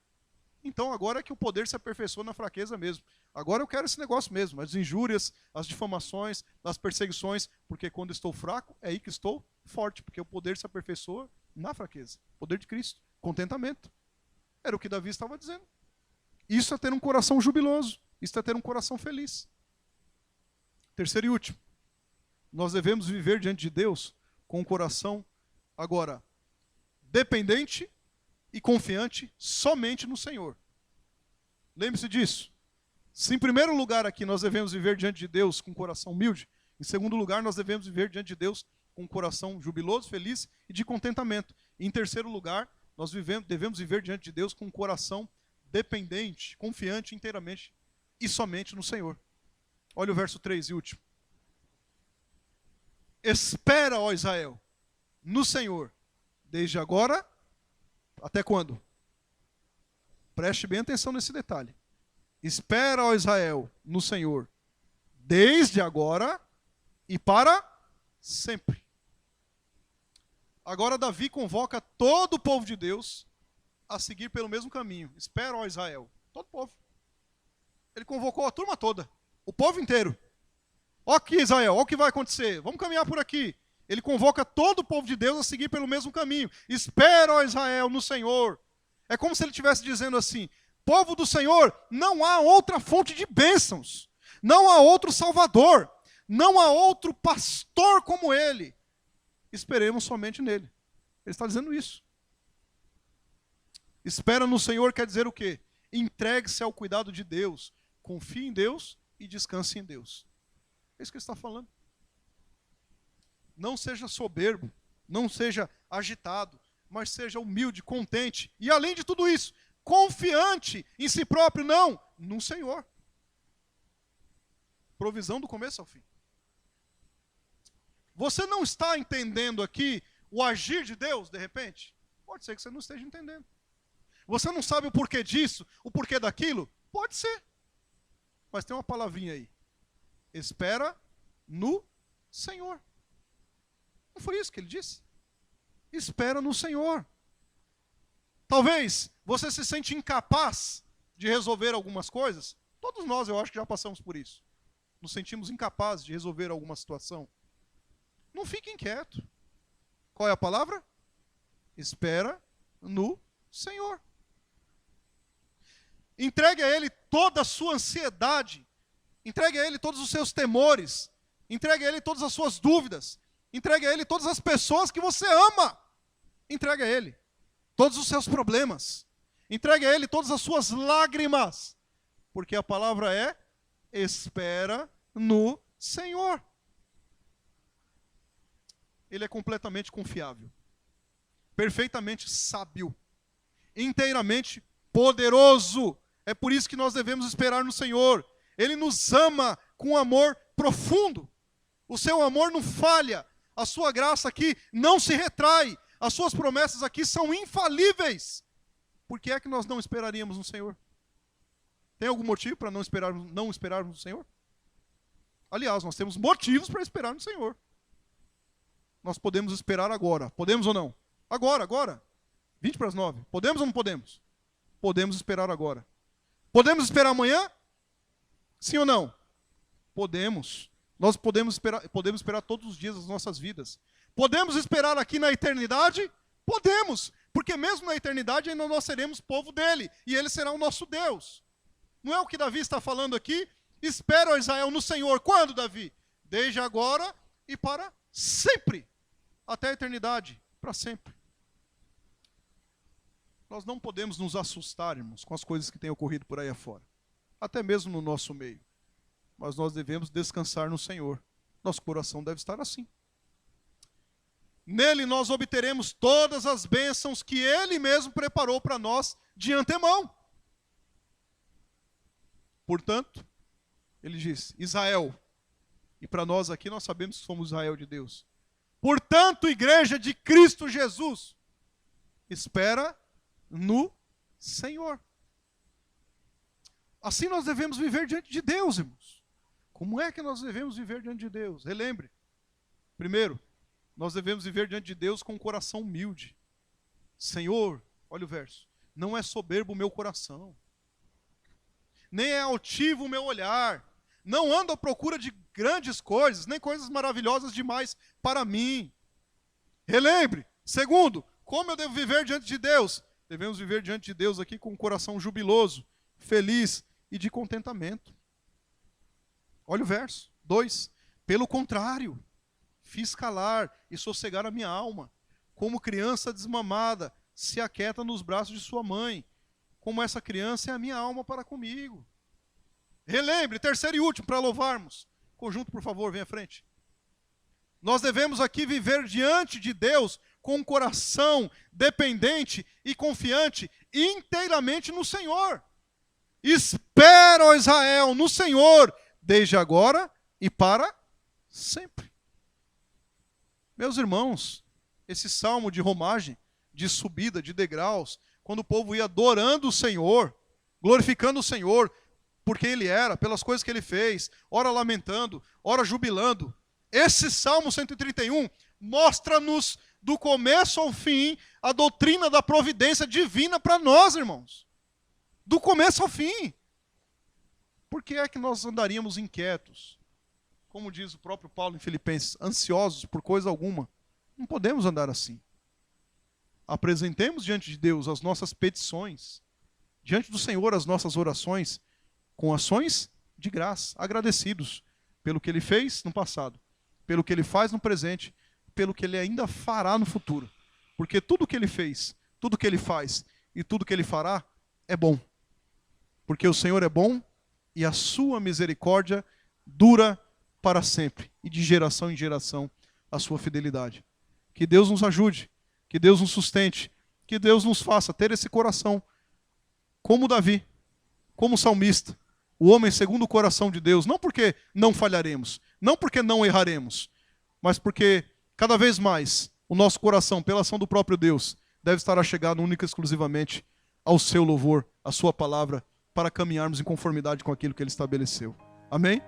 Então agora é que o poder se aperfeiçoa na fraqueza mesmo. Agora eu quero esse negócio mesmo. As injúrias, as difamações, as perseguições. Porque quando estou fraco, é aí que estou forte. Porque o poder se aperfeiçoa na fraqueza. Poder de Cristo. Contentamento. Era o que Davi estava dizendo. Isso é ter um coração jubiloso. Isso é ter um coração feliz. Terceiro e último. Nós devemos viver diante de Deus com um coração, agora, dependente e confiante somente no Senhor. Lembre-se disso. Se em primeiro lugar aqui nós devemos viver diante de Deus com um coração humilde, em segundo lugar nós devemos viver diante de Deus com com um coração jubiloso, feliz e de contentamento. E, em terceiro lugar, nós devemos viver diante de Deus com um coração dependente, confiante inteiramente e somente no Senhor. Olha o verso 3 e último. Espera, ó Israel, no Senhor, desde agora até quando? Preste bem atenção nesse detalhe. Espera, ó Israel, no Senhor, desde agora e para sempre. Agora Davi convoca todo o povo de Deus a seguir pelo mesmo caminho. Espera, ó Israel, todo o povo. Ele convocou a turma toda, o povo inteiro. Ó aqui, Israel, ó o que vai acontecer, vamos caminhar por aqui. Ele convoca todo o povo de Deus a seguir pelo mesmo caminho. Espera, ó Israel, no Senhor. É como se ele estivesse dizendo assim: povo do Senhor, não há outra fonte de bênçãos, não há outro Salvador, não há outro pastor como ele. Esperemos somente nele. Ele está dizendo isso. Espera no Senhor quer dizer o quê? Entregue-se ao cuidado de Deus, confie em Deus e descanse em Deus. É isso que ele está falando. Não seja soberbo, não seja agitado, mas seja humilde, contente e, além de tudo isso, confiante em si próprio, não, no Senhor. Provisão do começo ao fim. Você não está entendendo aqui o agir de Deus, de repente? Pode ser que você não esteja entendendo. Você não sabe o porquê disso, o porquê daquilo? Pode ser. Mas tem uma palavrinha aí. Espera no Senhor. Não foi isso que ele disse? Espera no Senhor. Talvez você se sente incapaz de resolver algumas coisas. Todos nós, eu acho que já passamos por isso. Nos sentimos incapazes de resolver alguma situação. Não fique inquieto. Qual é a palavra? Espera no Senhor. Entregue a Ele toda a sua ansiedade. Entregue a Ele todos os seus temores. Entregue a Ele todas as suas dúvidas. Entregue a Ele todas as pessoas que você ama. Entregue a Ele todos os seus problemas. Entregue a Ele todas as suas lágrimas. Porque a palavra é: espera no Senhor. Ele é completamente confiável, perfeitamente sábio, inteiramente poderoso. É por isso que nós devemos esperar no Senhor. Ele nos ama com amor profundo. O seu amor não falha. A sua graça aqui não se retrai. As suas promessas aqui são infalíveis. Por que é que nós não esperaríamos no Senhor? Tem algum motivo para não esperarmos no Senhor? Aliás, nós temos motivos para esperar no Senhor. Nós podemos esperar agora. Podemos ou não? Agora. 20 para as 9. Podemos ou não podemos? Podemos esperar agora. Podemos esperar amanhã? Sim ou não? Podemos. Nós podemos esperar todos os dias das nossas vidas. Podemos esperar aqui na eternidade? Podemos. Porque mesmo na eternidade ainda nós seremos povo dele. E ele será o nosso Deus. Não é o que Davi está falando aqui? Espera, ó Israel, no Senhor. Quando, Davi? Desde agora e para sempre. Até a eternidade. Para sempre. Nós não podemos nos assustar, irmãos, com as coisas que têm ocorrido por aí afora. Até mesmo no nosso meio. Mas nós devemos descansar no Senhor. Nosso coração deve estar assim. Nele nós obteremos todas as bênçãos que Ele mesmo preparou para nós de antemão. Portanto, ele diz, Israel, e para nós aqui nós sabemos que somos Israel de Deus. Portanto, igreja de Cristo Jesus, espera no Senhor. Assim nós devemos viver diante de Deus, irmãos. Como é que nós devemos viver diante de Deus? Relembre. Primeiro, nós devemos viver diante de Deus com um coração humilde. Senhor, olha o verso, não é soberbo o meu coração, nem é altivo o meu olhar, não ando à procura de grandes coisas, nem coisas maravilhosas demais para mim. Relembre. Segundo, como eu devo viver diante de Deus? Devemos viver diante de Deus aqui com um coração jubiloso, feliz e de contentamento. Olha o verso 2. Pelo contrário, fiz calar e sossegar a minha alma, como criança desmamada se aquieta nos braços de sua mãe, como essa criança é a minha alma para comigo. Relembre, terceiro e último, para louvarmos. Conjunto, por favor, vem à frente. Nós devemos aqui viver diante de Deus com um coração dependente e confiante inteiramente no Senhor. Espera, ó Israel, no Senhor, desde agora e para sempre. Meus irmãos, esse salmo de romagem, de subida, de degraus, quando o povo ia adorando o Senhor, glorificando o Senhor, porque Ele era, pelas coisas que Ele fez, ora lamentando, ora jubilando. Esse Salmo 131 mostra-nos, do começo ao fim, a doutrina da providência divina para nós, irmãos. Do começo ao fim. Por que é que nós andaríamos inquietos? Como diz o próprio Paulo em Filipenses, ansiosos por coisa alguma. Não podemos andar assim. Apresentemos diante de Deus as nossas petições, diante do Senhor as nossas orações, com ações de graça, agradecidos pelo que Ele fez no passado, pelo que Ele faz no presente, pelo que Ele ainda fará no futuro. Porque tudo que Ele fez, tudo que Ele faz e tudo que Ele fará é bom. Porque o Senhor é bom e a sua misericórdia dura para sempre, e de geração em geração a sua fidelidade. Que Deus nos ajude, que Deus nos sustente, que Deus nos faça ter esse coração como Davi, como salmista, o homem segundo o coração de Deus, não porque não falharemos, não porque não erraremos, mas porque cada vez mais o nosso coração, pela ação do próprio Deus, deve estar achegado única e exclusivamente ao seu louvor, à sua palavra, para caminharmos em conformidade com aquilo que Ele estabeleceu. Amém?